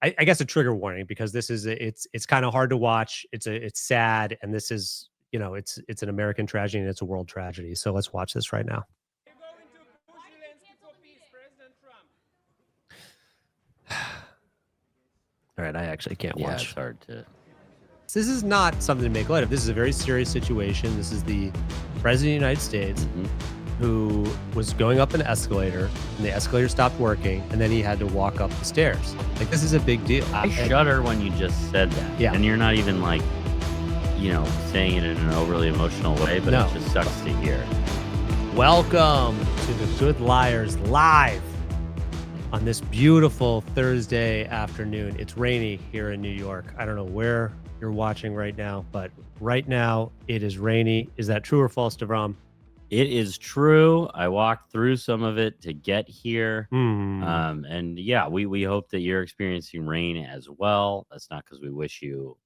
I guess a trigger warning, because this is it's kind of hard to watch. It's sad, and this is, it's an American tragedy and it's a world tragedy. So let's watch this right now. All right, I actually can't watch. It's hard to. This is not something to make light of. This is a very serious situation. This is the president of the United States who was going up an escalator, and the escalator stopped working, and then he had to walk up the stairs. Like, this is a big deal. I shudder when you just said that. Yeah. And you're not even like, saying it in an overly emotional way, but it just sucks to hear. Welcome to the Good Liars Live on this beautiful Thursday afternoon. It's rainy here in New York. I don't know where you're watching right now, but right now it is rainy. Is that true or false, Devram? It is true. I walked through some of it to get here. And yeah, we hope that you're experiencing rain as well. That's not because we wish you.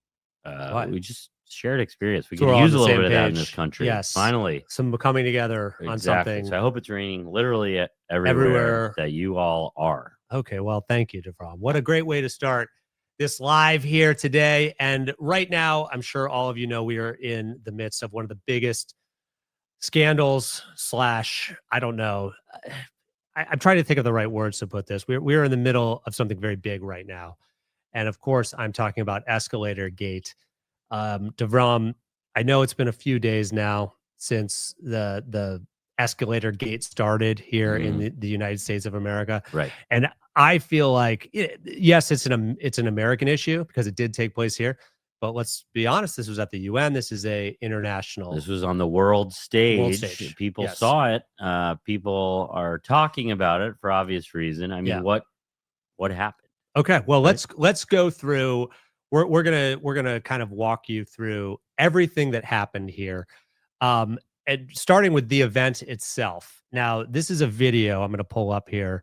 We just shared experience. We can use a little bit of that in this country. Yes. Finally. Some coming together on something. So I hope it's raining literally everywhere that you all are. Okay. Well, thank you, Devram. What a great way to start this live here today. And right now, I'm sure all of you know we are in the midst of one of the biggest scandals / I don't know. I'm trying to think of the right words to put this. We're in the middle of something very big right now. And of course, I'm talking about ESCALATOR-GATE. Devram, I know it's been a few days now since the ESCALATOR-GATE started here in the United States of America. Right. And I feel like, yes, it's an American issue because it did take place here. But let's be honest, this was at the UN. This is a international. This was on the world stage. People saw it. People are talking about it for obvious reason. I mean, what happened? Okay, well, let's go through. We're gonna kind of walk you through everything that happened here, and starting with the event itself. Now, this is a video I'm going to pull up here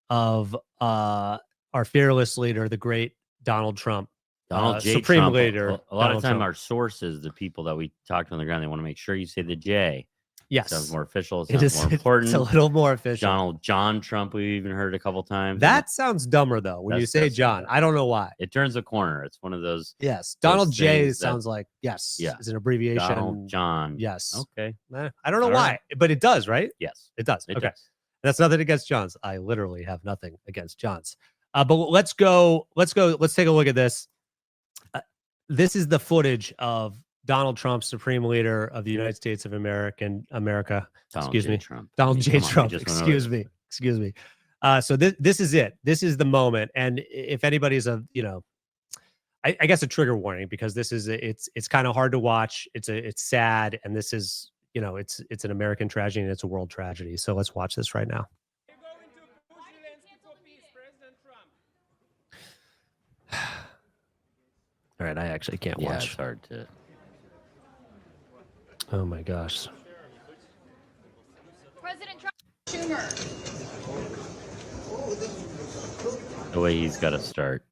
of our fearless leader, the great Donald Trump. Donald J. Supreme Trump. Leader. A lot of time, our sources, the people that we talk to on the ground, they want to make sure you say the J. Yes, sounds more official. It sounds more important. It's a little more official. John Trump. We even heard a couple times. That sounds dumber though when you say John. I don't know why. It turns a corner. It's one of those. Yes, Donald J. sounds like yes. It's an abbreviation. Donald John. Yes. Okay. I don't know why, but it does, right? Yes, it does. It okay. does. That's nothing against Johns. I literally have nothing against Johns. But let's go. Let's take a look at this. This is the footage of Donald Trump, Supreme Leader of the United States of America. Donald J. Trump. Donald J. Trump. Excuse me. So this is it. This is the moment. And if anybody's I guess a trigger warning, because this is it's kind of hard to watch. It's sad, and this is it's an American tragedy and it's a world tragedy. So let's watch this right now. All right, I actually can't watch. It's hard to. Oh my gosh. President Trump. Schumer. The way he's got to start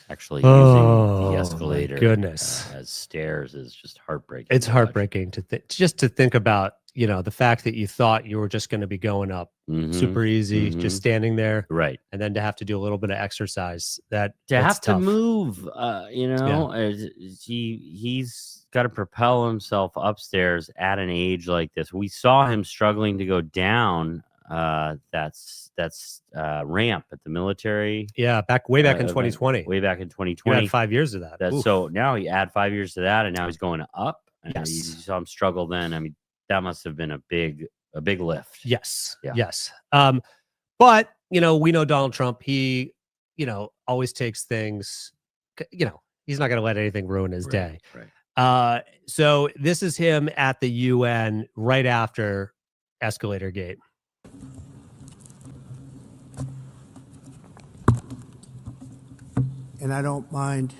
actually using the escalator as stairs is just heartbreaking. It's heartbreaking to think about, the fact that you thought you were just going to be going up super easy, just standing there. Right. And then to have to do a little bit of exercise to move, he's got to propel himself upstairs at an age like this. We saw him struggling to go down that's ramp at the military. Yeah, way back in 2020. Way back in 2020. You had 5 years of that. So now he add 5 years to that, and now he's going up. And you saw him struggle then. I mean, that must have been a big lift. Yes. Yeah. Yes. But we know Donald Trump. He, always takes things. He's not going to let anything ruin his day. Right. So this is him at the UN right after ESCALATOR-GATE. And I don't mind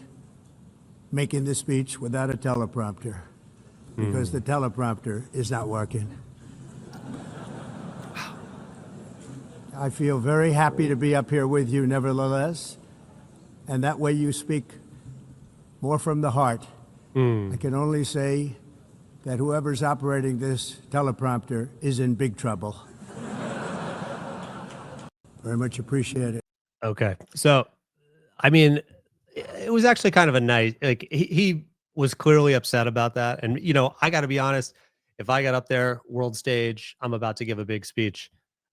making this speech without a teleprompter, because the teleprompter is not working. I feel very happy to be up here with you nevertheless, and that way you speak more from the heart. I can only say that whoever's operating this teleprompter is in big trouble. Very much appreciate it. Okay. So I mean, it was actually kind of a nice, like he was clearly upset about that. And, I got to be honest, if I got up there, world stage, I'm about to give a big speech,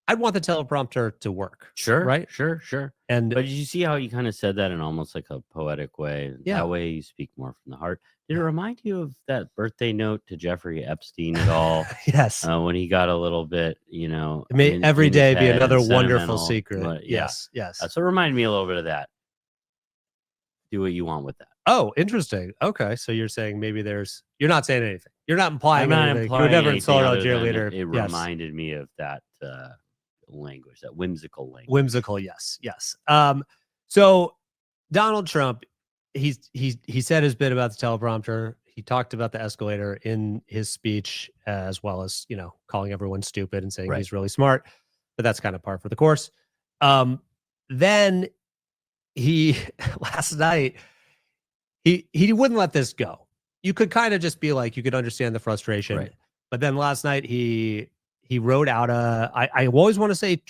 I'd want the teleprompter to work. Sure, Right. sure. And But did you see how you kind of said that in almost like a poetic way? yeah, That way you speak more from the heart. Did it remind you of that birthday note to Jeffrey Epstein at all? yes. When he got a little bit, May every in his day be head another and wonderful sentimental. secret. But yeah. Yes. So it reminded me a little bit of that. Do what you want with that. Oh, interesting. Okay. So you're saying maybe you're not saying anything. You're not implying I'm not anything. You would implying never anything insult our other than cheerleader. it Yes. reminded me of that language, that whimsical language. Whimsical. Yes. So Donald Trump, he said his bit about the teleprompter. He talked about the escalator in his speech, as well as, calling everyone stupid and saying Right. he's really smart, but that's kind of par for the course. Then he last night, he wouldn't let this go. You could kind of just be like, you could understand the frustration. Right. But then last night he wrote out I always want to say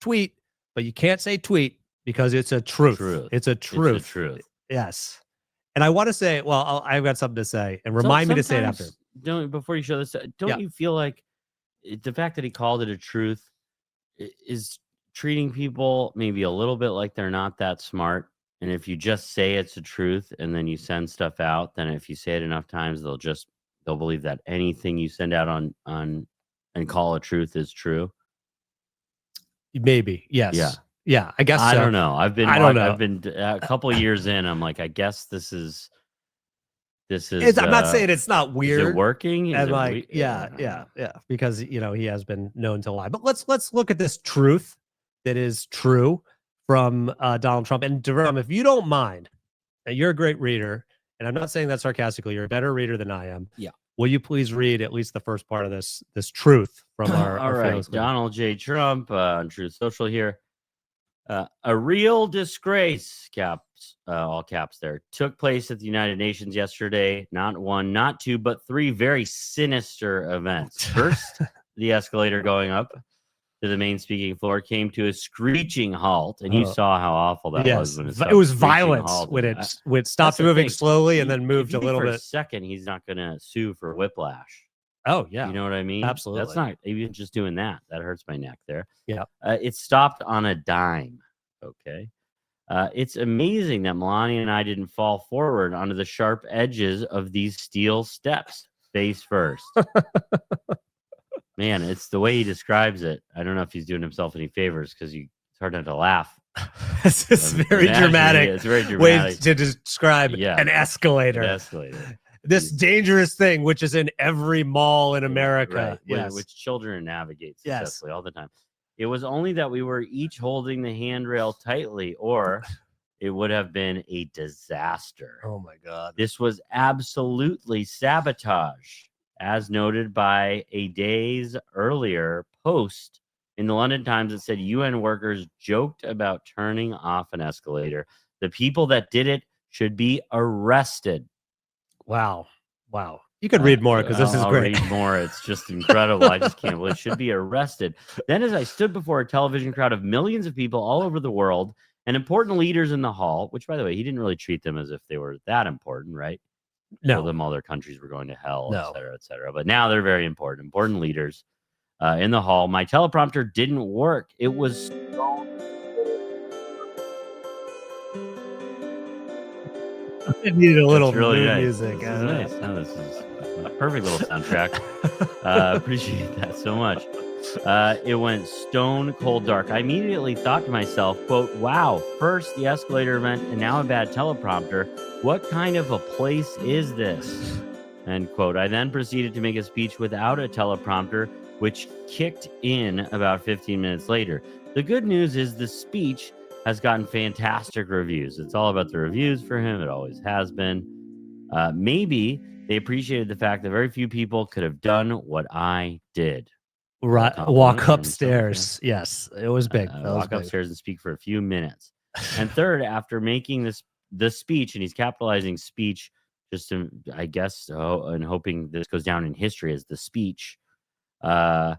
tweet, but you can't say tweet because it's a truth. It's a truth. It's a truth. Yes. And I want to say, well, I've got something to say, and remind me to say it after. Before you show this, don't you feel like the fact that he called it a truth is treating people maybe a little bit like they're not that smart? And if you just say it's a truth and then you send stuff out, then if you say it enough times, they'll believe that anything you send out on and call a truth is true. Maybe. Yes. Yeah. I guess I so. don't know. I don't know. I've been a couple of years in. I'm like, I guess this is. I'm not saying it's not weird. Is it working? And like, yeah. Because he has been known to lie. But let's look at this truth that is true from Donald Trump. And Jerome, if you don't mind, you're a great reader, and I'm not saying that sarcastically. You're a better reader than I am. Yeah. Will you please read at least the first part of this truth from our all right, Donald J. Trump on Truth Social here. A real disgrace, all caps there, took place at the United Nations yesterday. Not one, not two, but three very sinister events. First, the escalator going up to the main speaking floor came to a screeching halt, and you saw how awful that was. When it was violence when it stopped moving slowly and then moved a little bit. For a second, he's not going to sue for whiplash. Oh, yeah. You know what I mean? Absolutely. That's not even just doing that. That hurts my neck there. Yeah. It stopped on a dime. Okay. It's amazing that Melania and I didn't fall forward onto the sharp edges of these steel steps face first. Man, it's the way he describes it. I don't know if he's doing himself any favors because it's hard not to laugh. This is very dramatic. It's very dramatic way to describe an escalator. An escalator. This dangerous thing, which is in every mall in America. Right. Yes. Which children navigate successfully all the time. It was only that we were each holding the handrail tightly, or it would have been a disaster. Oh, my God. This was absolutely sabotage, as noted by a days earlier post in the London Times that said UN workers joked about turning off an escalator. The people that did it should be arrested. Wow. You could read more because this is great. I'll read more. It's just incredible. I just can't believe it. Should be arrested. Then as I stood before a television crowd of millions of people all over the world and important leaders in the hall, which, by the way, he didn't really treat them as if they were that important, right? No. Told them all their countries were going to hell, et cetera. But now they're very important leaders in the hall. My teleprompter didn't work. It was It needed a little really mood nice. music. This is nice. No, this is a perfect little soundtrack. Appreciate that so much. It went stone cold dark. I immediately thought to myself, quote, wow, first the escalator event and now a bad teleprompter. What kind of a place is this? End quote. I then proceeded to make a speech without a teleprompter, which kicked in about 15 minutes later. The good news is the speech has gotten fantastic reviews. It's all about the reviews for him. It always has been. Maybe they appreciated the fact that very few people could have done what I did. Right, walk upstairs. Yes, it was big. Walk upstairs and speak for a few minutes. And third, after making this speech, and he's capitalizing speech just to, I guess, and hoping this goes down in history as the speech, where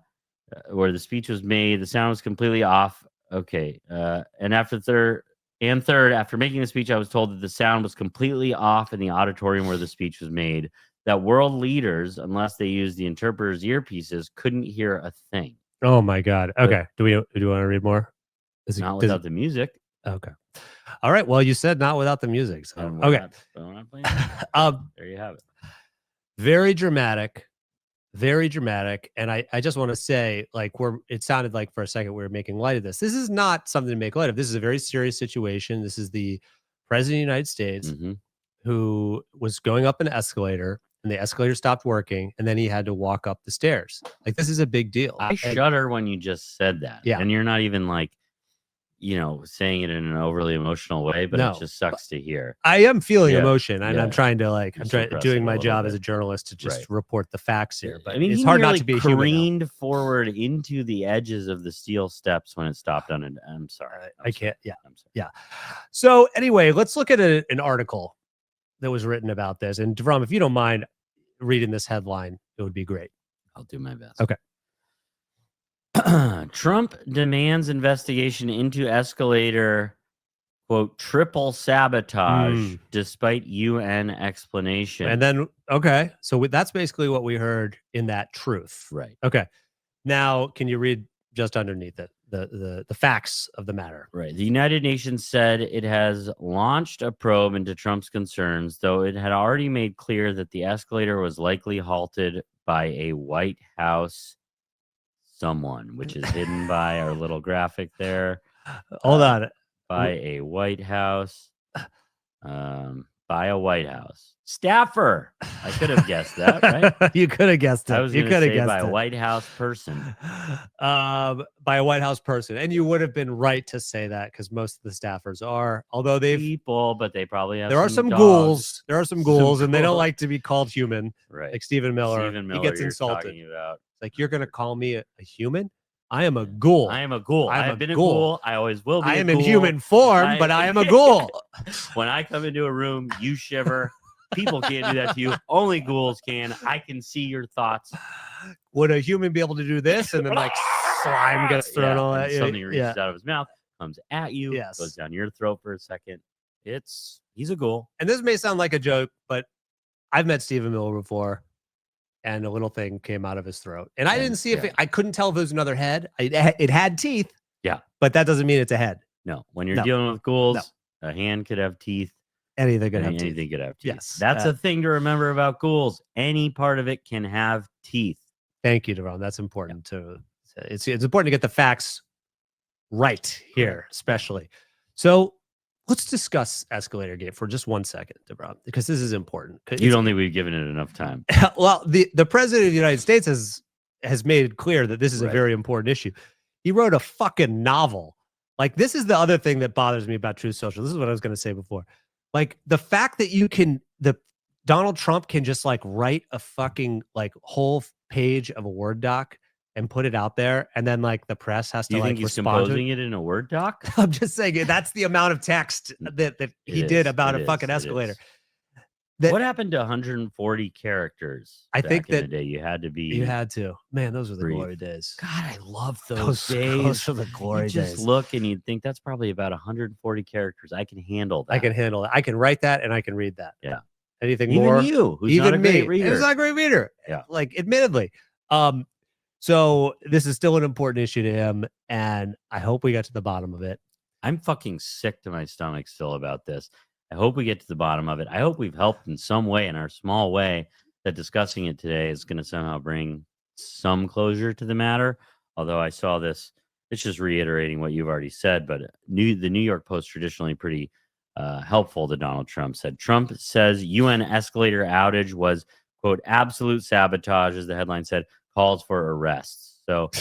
the speech was made, the sound was completely off. Okay. And after And third, after making the speech, I was told that the sound was completely off in the auditorium where the speech was made, that world leaders, unless they used the interpreter's earpieces, couldn't hear a thing. Oh my God. Okay. Do we want to read more? Not without the music. Okay. All right. Well, you said not without the music. So okay. There you have it. Very dramatic. Very dramatic. And I just want to say, like, it sounded like for a second we were making light of this. This is not something to make light of. This is a very serious situation. This is the president of the United States who was going up an escalator and the escalator stopped working and then he had to walk up the stairs. Like, this is a big deal. I shudder when you just said that. Yeah. And you're not even like, saying it in an overly emotional way, but it just sucks to hear. I am feeling emotion, and I'm trying to doing my job as a journalist to just report the facts here. But I mean, it's hard not to be careened forward into the edges of the steel steps when it stopped on it. I'm sorry. I can't. Yeah. I'm sorry. Yeah. So anyway, let's look at an article that was written about this. And Devram, if you don't mind reading this headline, it would be great. I'll do my best. Okay. Trump demands investigation into escalator, quote, triple sabotage despite UN explanation. And then, okay. So that's basically what we heard in that truth. Right. Okay. Now, can you read just underneath it, the facts of the matter? Right. The United Nations said it has launched a probe into Trump's concerns, though it had already made clear that the escalator was likely halted by a White House someone, which is hidden by our little graphic there. Hold on. By a White House. By a White House staffer. I could have guessed that, right? You could have guessed it. I was you could have guessed by it. a White House person. By a White House person. And you would have been right to say that because most of the staffers are, although they've people, but they probably have there are some dogs. ghouls. There are some ghouls, and they don't like to be called human. Right. Like Stephen Miller. He gets insulted. Like, you're gonna call me a human? I am a ghoul. I am a ghoul. I have been a ghoul. I always will be. I am in human form, but I am a ghoul. When I come into a room, you shiver. People can't do that to you. Only ghouls can. I can see your thoughts. Would a human be able to do this? And then like slime gets thrown all at you. Something reaches out of his mouth, comes at you, Yes. goes down your throat for a second. He's a ghoul. And this may sound like a joke, but I've met Stephen Miller before. And a little thing came out of his throat. And I didn't see if I couldn't tell if it was another head. It had teeth. Yeah. But that doesn't mean it's a head. No. When you're dealing with ghouls, a hand could have teeth. Anything could have teeth. Yes. That's a thing to remember about ghouls. Any part of it can have teeth. Thank you, Devon. That's important too. It's important to get the facts right here, especially. So let's discuss Escalator-Gate for just 1 second, Devon, because this is important. You don't think we've given it enough time. Well, the president of the United States has made it clear that this is a very important issue. He wrote a fucking novel. Like, this is the other thing that bothers me about Truth Social. This is what I was going to say before. Like, the fact that Donald Trump can just like write a fucking like whole page of a Word doc and put it out there, and then like the press has to you think like he's respond composing it in a Word doc? I'm just saying that's the amount of text that he did about a fucking escalator. What happened to 140 characters? I think that in the day you had to. Man, those were the glory days. God, I love those days. Those are the glory days. Just look and you'd think that's probably about 140 characters. I can handle that. I can handle it. I can write that and I can read that. Yeah. Anything even more? You, who's even not a me, great reader. who's not a great reader. Yeah. Like, admittedly. So this is still an important issue to him, and I hope we get to the bottom of it. I'm fucking sick to my stomach still about this. I hope we get to the bottom of it. I hope we've helped in some way, in our small way, that discussing it today is going to somehow bring some closure to the matter. Although I saw this, it's just reiterating what you've already said, but the New York Post, traditionally pretty helpful to Donald Trump, said Trump says UN escalator outage was, quote, absolute sabotage, as the headline said, calls for arrests. So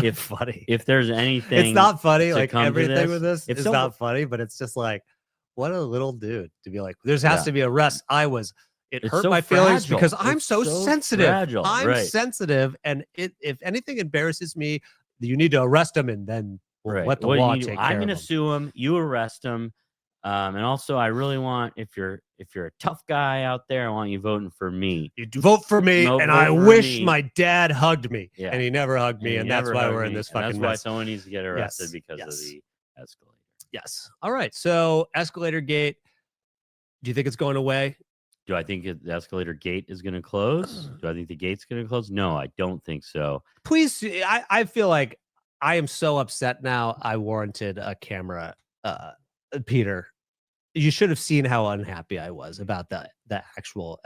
if there's anything, it's not funny. Like, everything with with this is not funny, but it's just like, what a little dude to be like, there has to be arrests. It hurt my feelings because I'm so sensitive. Fragile. I'm sensitive. And if anything embarrasses me, you need to arrest him, and then we'll let the law take care of him. I'm going to sue him. You arrest him. And also, I really want, if you're a tough guy out there, I want you voting for me. You vote for me, and I wish my dad hugged me, and he never hugged me, and that's why we're in this fucking mess. That's why someone needs to get arrested because of the escalator. Yes. All right. So escalator gate. Do you think it's going away? Do I think the escalator gate is going to close? Do I think the gate's going to close? No, I don't think so. Please. I feel like I am so upset now. I warranted a camera. Peter, you should have seen how unhappy I was about the actual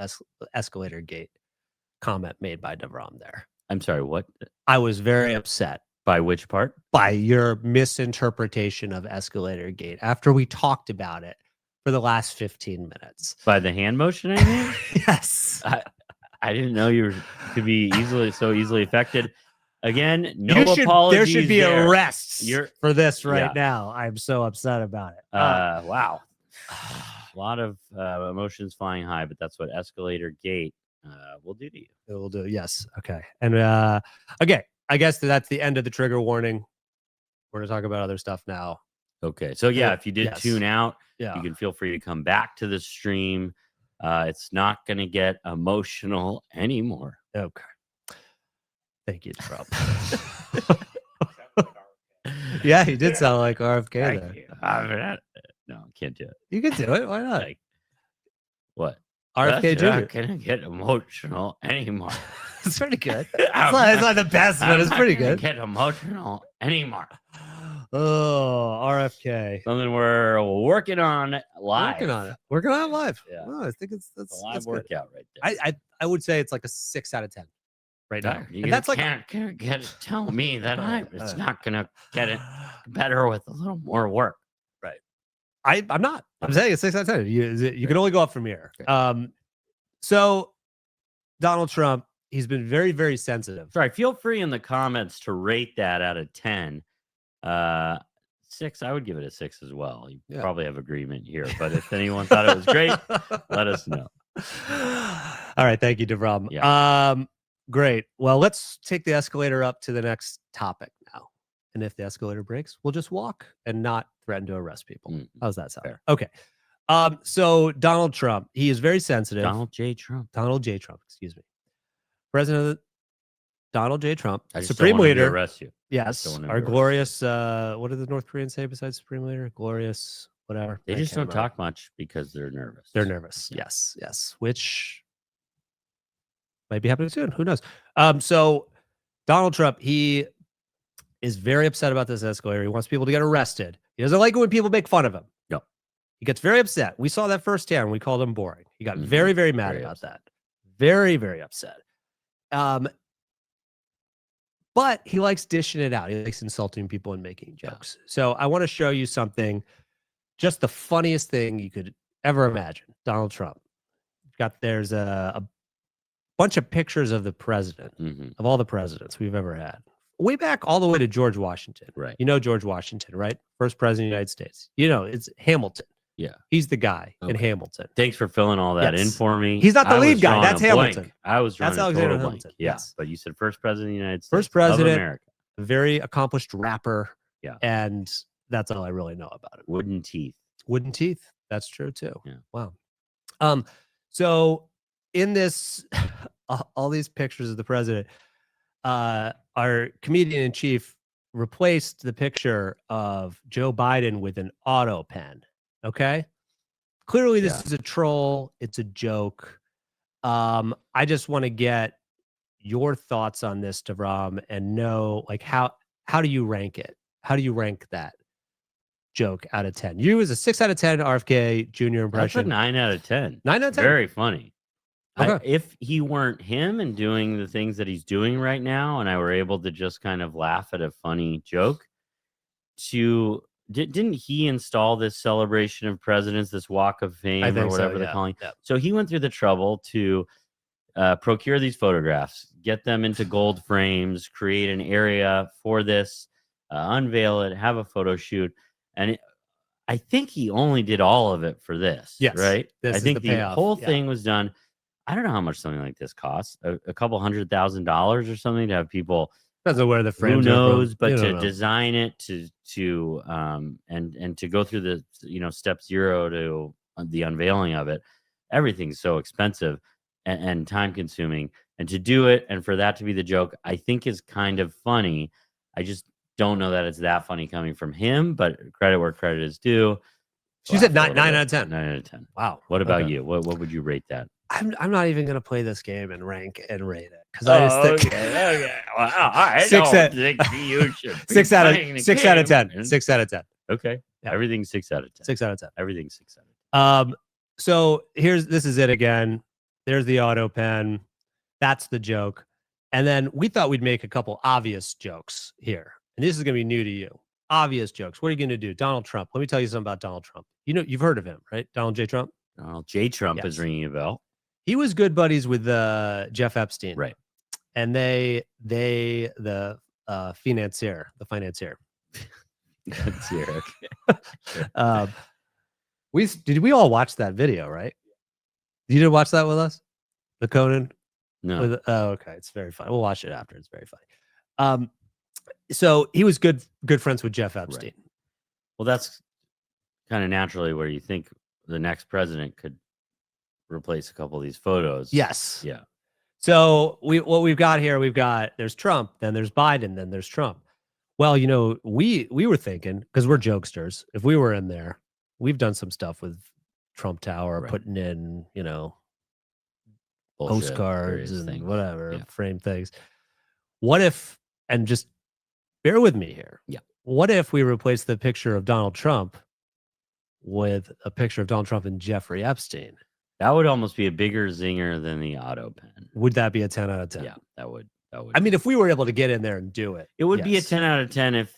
escalator gate comment made by DeVrom there. I'm sorry, what? I was very upset. By which part? By your misinterpretation of escalator gate after we talked about it for the last 15 minutes. By the hand motion, I mean? Yes. I didn't know you could be so easily affected. Again, no apologies. There should be arrests for this right Yeah. now. I'm so upset about it. Wow. A lot of emotions flying high, but that's what escalator gate will do to you. It will do. Yes. Okay. And okay. I guess that's the end of the trigger warning. We're going to talk about other stuff now. Okay. So yeah, if you did Yes. tune out, Yeah. you can feel free to come back to the stream. It's not going to get emotional anymore. Okay. Thank you, Rob. Yeah, he did sound like RFK there. No, I can't do it. You can do it. Why not? Like, what? RFK That's not Jr. gonna get emotional anymore. It's pretty good. It's not the best, but it's pretty good. Get emotional anymore. Oh, RFK. Something we're working on live. Working on it live. Yeah. Oh, I think that's a live that's good. workout right there. I would say it's like a 6 out of 10 right now. You And that's like can't tell me that it's not gonna get it better with a little more work. I'm not. I'm saying it's 6 out of 10. You can only go up from here. Okay. So Donald Trump, he's been very, very sensitive. Sorry, feel free in the comments to rate that out of 10. 6, I would give it a 6 as well. You probably have agreement here, but if anyone thought it was great, let us know. All right, thank you, DeVrom. Yeah. Great. Well, let's take the escalator up to the next topic now. And if the escalator breaks, we'll just walk and not threaten to arrest people. How's that sound? Fair. Okay. So Donald Trump, he is very sensitive. Donald J. Trump, excuse me. President Donald J. Trump, I just Supreme don't want him to Leader. arrest you. Yes, Don't want him to our arrest glorious. What did the North Koreans say besides Supreme Leader? Glorious, whatever. They I just can't don't remember. talk much because they're nervous. They're nervous. Yeah. Yes. Which might be happening soon. Who knows? So Donald Trump, he is very upset about this escalator. He wants people to get arrested. He doesn't like it when people make fun of him. No. He gets very upset. We saw that firsthand when we called him boring. He got Mhm. very, very mad Very about upset. that. Very, very upset. But he likes dishing it out. He likes insulting people and making jokes. So I want to show you something, just the funniest thing you could ever imagine. Donald Trump. There's a bunch of pictures of the president, of all the presidents we've ever had. Way back all the way to George Washington. Right. You know George Washington, right? First president of the United States. You know, it's Hamilton. Yeah. He's the guy in Okay. Hamilton. Thanks for filling all that in Yes. for me. He's not the I was lead guy. drawing That's a blank. Hamilton. I was drawing That's a Alexander total Hamilton. blank. Yeah. Yes. But you said first president of the United States. First president. Of America. A very accomplished rapper. Yeah. And that's all I really know about him. Wooden teeth. Wooden teeth. That's true too. Yeah. Wow. So in this, all these pictures of the president, our comedian in chief replaced the picture of Joe Biden with an auto pen. Okay. Clearly this is a troll. It's a joke. I just want to get your thoughts on this, DeVrom, and know, like, how do you rank it? How do you rank that joke out of 10? You as a 6 out of 10 RFK Jr. That's a impression. 9 out of 10. 9 out of 10. Very funny. Okay. If he weren't him and doing the things that he's doing right now, and I were able to just kind of laugh at a funny joke, didn't he install this celebration of presidents, this walk of fame or whatever they're calling? Yeah. So he went through the trouble to procure these photographs, get them into gold frames, create an area for this, unveil it, have a photo shoot. And I think he only did all of it for this. Yes. Right? This I is think the the payoff. whole Yeah. thing was done. I don't know how much something like this costs. A couple $100,000 or something to have people. Depends on where the Who frames knows? are from. But You to don't know. design it, and to go through the step 0 to the unveiling of it, everything's so expensive and time consuming. And to do it and for that to be the joke, I think is kind of funny. I just don't know that it's that funny coming from him, but credit where credit is due. She said 9 out of 10. 9 out of 10. Wow. What about you? What would you rate that? I'm not even gonna play this game and rank and rate it because I just think okay. Well, I Six don't out- think you should. Be 6 out playing of the 6 out of game. 10. 6 out of 10. Okay. Yeah. Everything's 6 out of 10. 6 out of 10. Everything's 6 out of 10. So this is it again. There's the auto pen. That's the joke. And then we thought we'd make a couple obvious jokes here. And this is going to be new to you. Obvious jokes. What are you going to do? Donald Trump. Let me tell you something about Donald Trump. You know, you've heard of him, right? Donald J. Trump. Donald J. Trump Yes. is ringing a bell. He was good buddies with Jeff Epstein. Right. And the financier. That's here. Okay. Did we all watch that video, right? You did watch that with us? The Conan? No. Okay. It's very funny. We'll watch it after. It's very funny. So he was good friends with Jeff Epstein. Right. Well, that's kind of naturally where you think the next president could replace a couple of these photos. Yes. Yeah. So what we've got here, there's Trump, then there's Biden, then there's Trump. Well, you know, we were thinking, because we're jokesters, if we were in there, we've done some stuff with Trump Tower, Right. putting in, you know, Bullshit, postcards various and things. whatever, Yeah. frame things. What if, and just bear with me here. Yeah. What if we replace the picture of Donald Trump with a picture of Donald Trump and Jeffrey Epstein? That would almost be a bigger zinger than the auto pen. Would that be a 10 out of 10? Yeah, that would. I mean, if we were able to get in there and do it, it would be a yes. 10 out of 10 if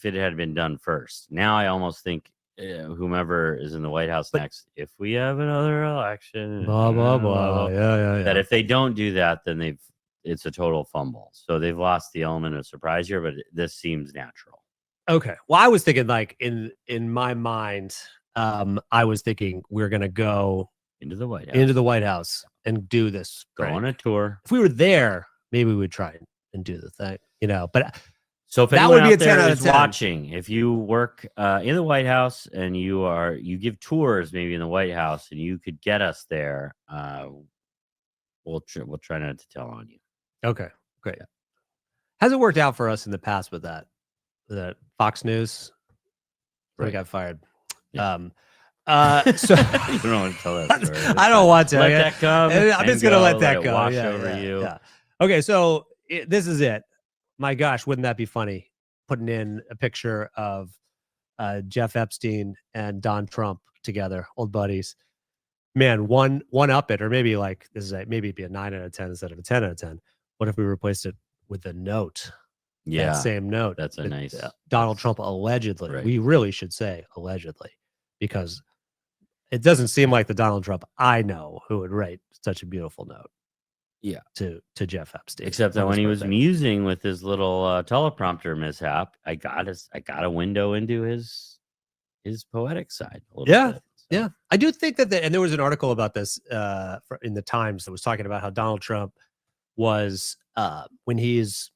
it had been done first. Now I almost think whomever is in the White House next, if we have another election, Blah, blah, blah. Yeah. that if they don't do that, then it's a total fumble. So they've lost the element of surprise here, but this seems natural. Okay. Well, I was thinking like in my mind, I was thinking we're going to go Into the White House. And do this. Go on a tour. If we were there, maybe we would try and do the thing, you know, but so if that would be a 10 there out of is 10. watching, if you work in the White House and you give tours maybe in the White House and you could get us there, we'll try not to tell on you. Okay, great. Yeah. Has it worked out for us in the past with that Fox News? Where we got fired. Yeah. So You don't want to tell that story. I don't want to. Let that come. I'm just gonna let that go. Wash Yeah, over yeah, you. yeah. Okay, so this is it. My gosh, wouldn't that be funny? Putting in a picture of Jeff Epstein and Don Trump together, old buddies. Man, one up it, or maybe like maybe it'd be a 9 out of 10 instead of a 10 out of 10. What if we replaced it with a note? Yeah, that same note. that's a nice Donald Trump allegedly. Right. We really should say allegedly, because it doesn't seem like the Donald Trump I know who would write such a beautiful note. Yeah, to Jeff Epstein. Except that when he was musing with his little teleprompter mishap, I got a window into his poetic side. A little bit, so. Yeah, I do think that, and there was an article about this in the Times that was talking about how Donald Trump was when he's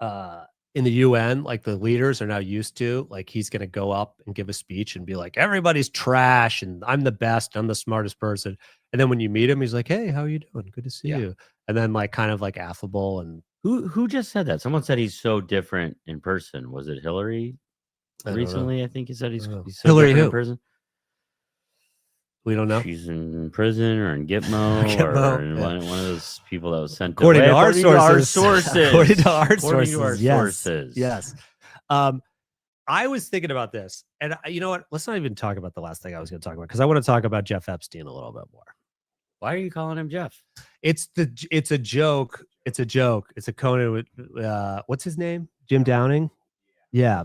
in the UN, like the leaders are now used to, like he's going to go up and give a speech and be like, everybody's trash and I'm the best, I'm the smartest person. And then when you meet him, he's like, hey, how are you doing? Good to see you. And then like kind of like affable. And who just said that? Someone said he's so different in person. Was it Hillary? Recently, I think he said he's so Hillary different who? in person. We don't know. She's in prison or in Gitmo, or in one of those people that was sent according away. to our sources. According to our According to our sources. Yes. sources. Yes. I was thinking about this, and you know what? Let's not even talk about the last thing I was going to talk about, because I want to talk about Jeff Epstein a little bit more. Why are you calling him Jeff? It's a joke. It's a joke. It's a Conan with what's his name? Jim Downing. Yeah.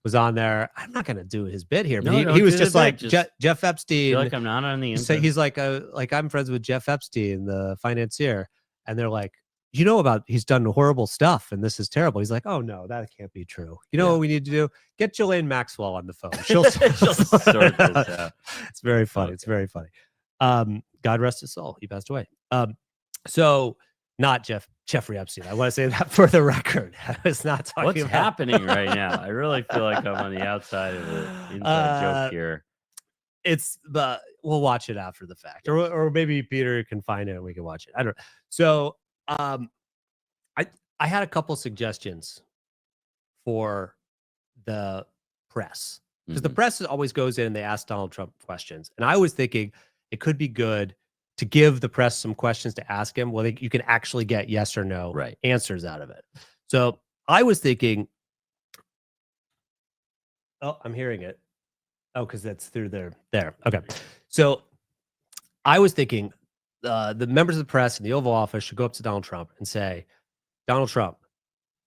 Was on there. I'm not going to do his bit here, but he was just like Jeff Epstein. Feel like I'm not on the inside. He's like I'm friends with Jeff Epstein, the financier, and they're like, you know about he's done horrible stuff and this is terrible. He's like, oh no, that can't be true. You know what we need to do? Get Ghislaine Maxwell on the phone. She'll sort this out. It's very funny. Okay. It's very funny. God rest his soul. He passed away. So not Jeffrey Epstein. I want to say that for the record. I was not talking What's about happening right now. I really feel like I'm on the outside of the inside joke here. We'll watch it after the fact, or maybe Peter can find it and we can watch it. I don't know. So I had a couple suggestions for the press, because the Mhm. press always goes in and they ask Donald Trump questions. And I was thinking it could be good to give the press some questions to ask him. Well, you can actually get yes or no Right. answers out of it. So I was thinking, oh, I'm hearing it. Oh, because that's through there. Okay. So I was thinking the members of the press in the Oval Office should go up to Donald Trump and say, Donald Trump,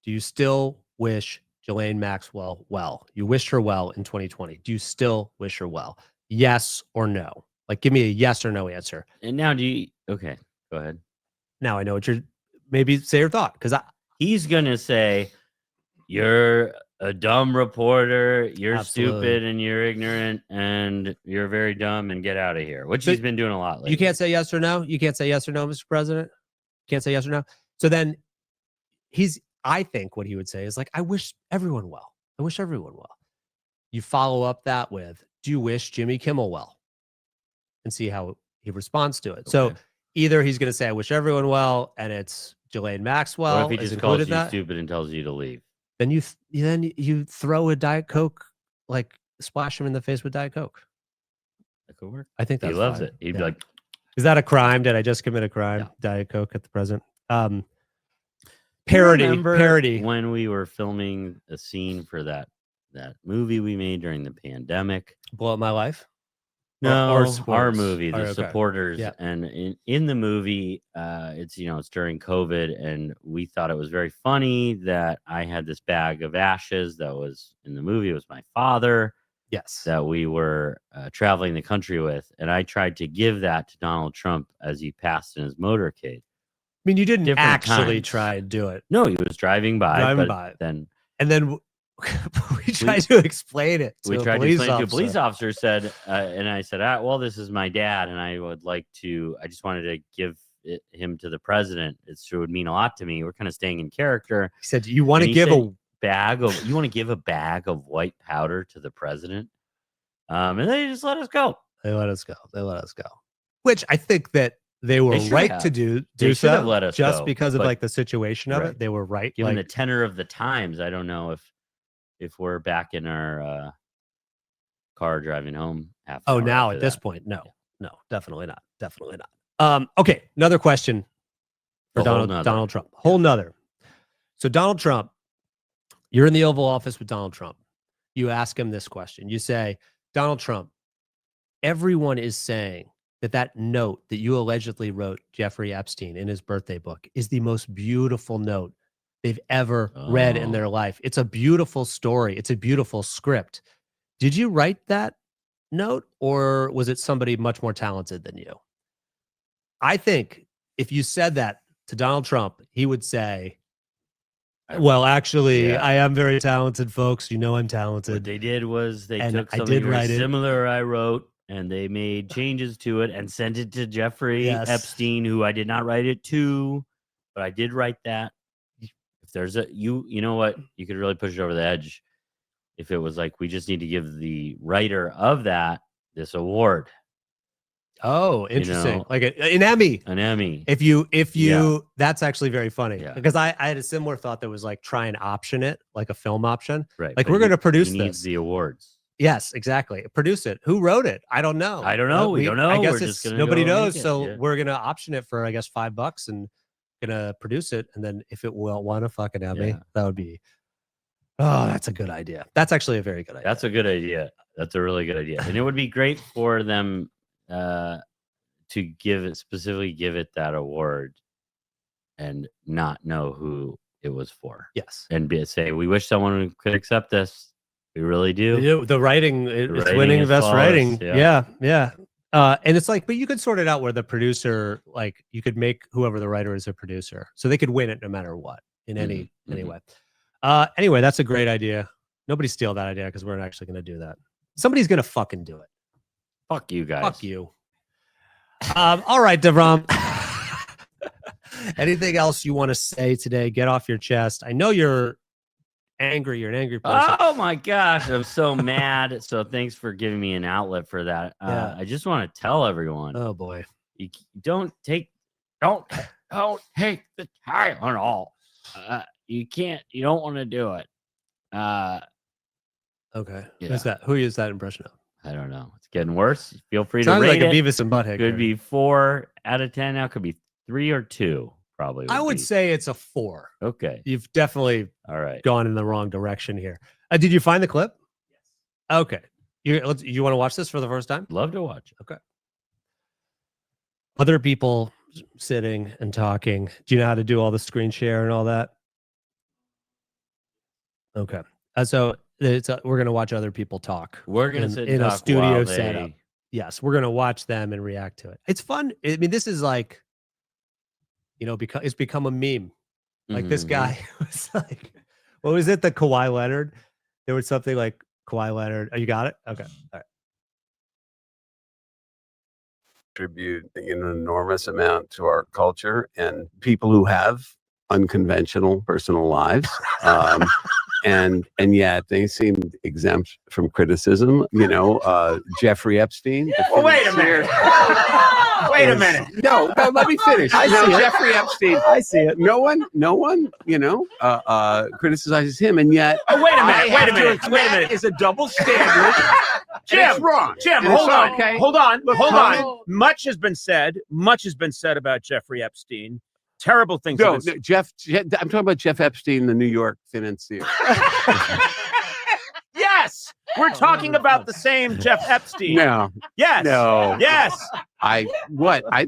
do you still wish Ghislaine Maxwell well? You wished her well in 2020. Do you still wish her well? Yes or no? Like, give me a yes or no answer. And now okay, go ahead. Now I know what maybe say your thought, because He's going to say, you're a dumb reporter, you're Absolutely. stupid and you're ignorant and you're very dumb and get out of here, which So he's been doing a lot lately. you can't say yes or no. You can't say yes or no, Mr. President. Can't say yes or no. So then I think what he would say is like, I wish everyone well. I wish everyone well. You follow up that with, do you wish Jimmy Kimmel well? And see how he responds to it. Okay. So either he's going to say, I wish everyone well, and it's Ghislaine Maxwell. Or if he is just calls included you that, stupid and tells you to leave. then you throw a Diet Coke, like splash him in the face with Diet Coke. That could work. I think He that's loves fine. it. He'd be Yeah. like, Is that a crime? Did I just commit a crime? Yeah. Diet Coke at the present. Do you Parody. remember when we were filming a scene for that movie we made during the pandemic? Blow Up My Life? No, Or our Supporters? movie, The Okay. Supporters. Yeah. And in the movie, it's it's during COVID, and we thought it was very funny that I had this bag of ashes that was in the movie. It was my father. Yes. That we were traveling the country with, and I tried to give that to Donald Trump as he passed in his motorcade. I mean, you didn't Different actually times. try and do it. No, he was driving by. And Then then we tried to explain it to we a tried to police explain to a officer. police officer, said, and I said, well, this is my dad, and I just wanted to give him to the president. It would mean a lot to me. We're kind of staying in character. He said, you want to And he give said, a you want to give a bag of white powder to the president? And they just let us go. They let us go. Which I think that they were should right have. to do They should so, have let us just go, because of but- like the situation of Right. it. They were right. Given like, the tenor of the times, I don't know if we're back in our car driving home half an hour now after at this that. point, no, definitely not. Okay, another question for A whole Donald Trump. Whole nother. So Donald Trump, you're in the Oval Office with Donald Trump. You ask him this question. You say, Donald Trump, everyone is saying that note that you allegedly wrote Jeffrey Epstein in his birthday book is the most beautiful note they've ever read in their life. It's a beautiful story. It's a beautiful script. Did you write that note, or was it somebody much more talented than you? I think if you said that to Donald Trump, he would say, well, actually, Yeah. I am very talented, folks. You know I'm talented. What they did was they And took I something did very write it. similar I wrote, and they made changes to it and sent it to Jeffrey Yes. Epstein, who I did not write it to, but I did write that. If there's you know what, you could really push it over the edge if it was like, we just need to give the writer of that this award, Oh, interesting. know, Like an Emmy. an Emmy. If you, Yeah. that's actually very funny, Yeah. because I had a similar thought that was like, try and option it, like a film option. Right. Like, but we're going to produce he needs this. the awards. Yes, exactly. Produce it. Who wrote it? I don't know. I don't know. We don't know. I guess We're it's just gonna nobody go make knows. it. So Yeah. we're going to option it for, I guess, $5 and going to produce it. And then if it will won a fucking Emmy, Yeah. that would be, oh, that's a good idea. That's actually a very good idea. That's a good idea. That's a really good idea. And it would be great for them to specifically give it that award and not know who it was for. Yes. And say, we wish someone could accept this. We really do. The writing, it's writing winning is best flawless, writing. yeah. Yeah. And it's like, but you could sort it out where the producer, like, you could make whoever the writer is a producer, so they could win it no matter what in any way. Anyway, that's a great idea. Nobody steal that idea, because we're actually going to do that. Somebody's going to fucking do it. Fuck you guys. Fuck you. All right, DeVrom. Anything else you want to say today? Get off your chest. I know you're angry. You're an angry person. Oh my gosh, I'm so mad. So thanks for giving me an outlet for that. Yeah. I just want to tell everyone, Oh boy. you don't take the Tylenol. You don't want to do it. Okay. Yeah. Who's that? Who is that impression of? I don't know. It's getting worse. Feel free to Sounds rate like a it. Beavis and Butthead. Could be 4 out of 10 now. Could be 3 or 2. Probably. I would say it's a 4. Okay. You've definitely gone in the wrong direction here. Did you find the clip? Yes. Okay. You want to watch this for the first time? Love to watch. Okay. Other people sitting and talking. Do you know how to do all the screen share and all that? Okay. So we're going to watch other people talk. We're going to sit in and a talk studio while setup. Yes, we're going to watch them and react to it. It's fun. I mean, this is like, because it's become a meme. Like this guy was like, what was it? The Kawhi Leonard. There was something like Kawhi Leonard. Oh, you got it? Okay. All right. Contribute an enormous amount to our culture, and people who have unconventional personal lives, and yet they seemed exempt from criticism. Jeffrey Epstein. Well, wait a minute. Wait a minute. No, let me finish. I see it. Jeffrey Epstein. I see it. No one, criticizes him, and yet. Oh, wait a minute. Wait a minute. Is a double standard. Jim, it's wrong. Jim, And hold it's on. okay. Hold on. Look, Hold comment. on. Much has been said about Jeffrey Epstein. Terrible things. No, Jeff. I'm talking about Jeff Epstein, the New York financier. Yes, we're talking about the same Jeff Epstein. No. Yes. No. Yes. I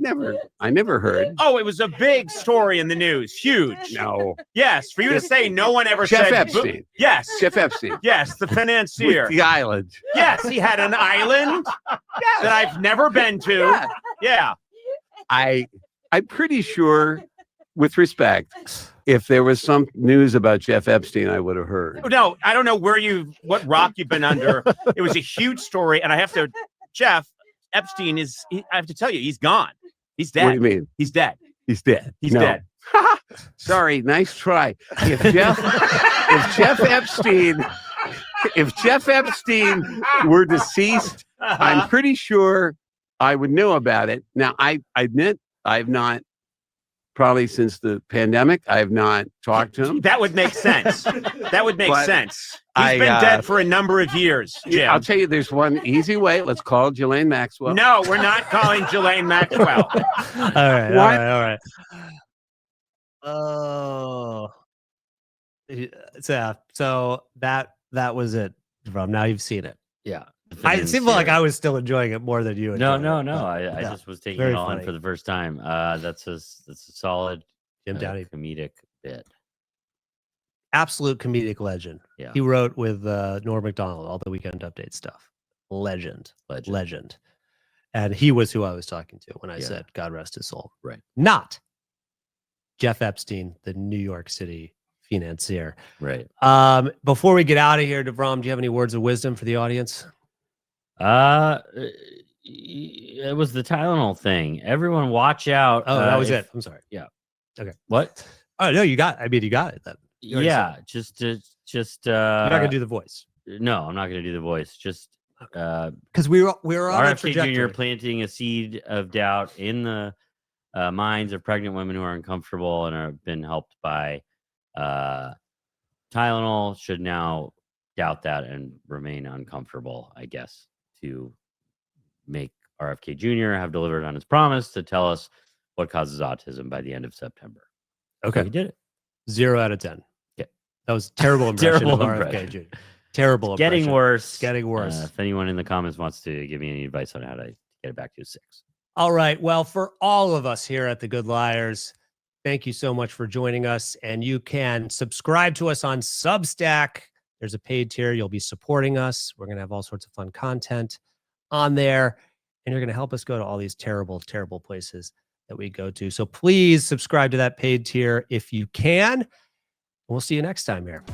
never heard. Oh, it was a big story in the news. Huge. No. Yes. For you to say no one ever Jeff said. Epstein. Yes. Jeff Epstein. Yes, the financier. With the island. Yes, he had an island that I've never been to. Yeah. Yeah. I'm pretty sure, with respect, if there was some news about Jeff Epstein, I would have heard. No, I don't know what rock you've been under. It was a huge story, and Jeff Epstein I have to tell you, he's gone. He's dead. What do you mean? He's dead. He's dead. He's No. dead. Sorry, nice try. If Jeff Epstein were deceased, I'm pretty sure I would know about it. Now, I admit I've not, probably since the pandemic, I've not talked to him. That would make sense. That would make But sen's. He's been dead for a number of years, Jim. I'll tell you, there's one easy way. Let's call Ghislaine Maxwell. No, we're not calling Ghislaine Maxwell. All right. Oh. Yeah. So that was it. Now you've seen it. Yeah. It seemed like I was still enjoying it more than you. No. I Yeah. just was taking Very it all in funny. for the first time. That's a solid Jim Downey. comedic bit. Absolute comedic legend. Yeah. He wrote with Norm Macdonald all the Weekend Update stuff. Legend. And he was who I was talking to when I said God rest his soul. Right. Not Jeff Epstein, the New York City financier. Right. Before we get out of here, DeVrom, do you have any words of wisdom for the audience? It was the Tylenol thing. Everyone watch out. Oh, that was it. I'm sorry. Yeah. Okay. What? Oh no, you got it then. You already said it. Just You're not gonna do the voice. No, I'm not gonna do the voice. Just because we were on a RFK trajectory. Jr. planting a seed of doubt in the minds of pregnant women who are uncomfortable and have been helped by Tylenol should now doubt that and remain uncomfortable, I guess, to make RFK Jr. have delivered on his promise to tell us what causes autism by the end of September. Okay. So he did it. 0 out of 10. Yeah. That was terrible impression Terrible of RFK impression. Jr. Terrible impression. Getting worse. Getting worse. If anyone in the comments wants to give me any advice on how to get it back to a 6. All right. Well, for all of us here at The Good Liars, thank you so much for joining us. And you can subscribe to us on Substack. There's a paid tier. You'll be supporting us. We're going to have all sorts of fun content on there. And you're going to help us go to all these terrible, terrible places that we go to. So please subscribe to that paid tier if you can. We'll see you next time here.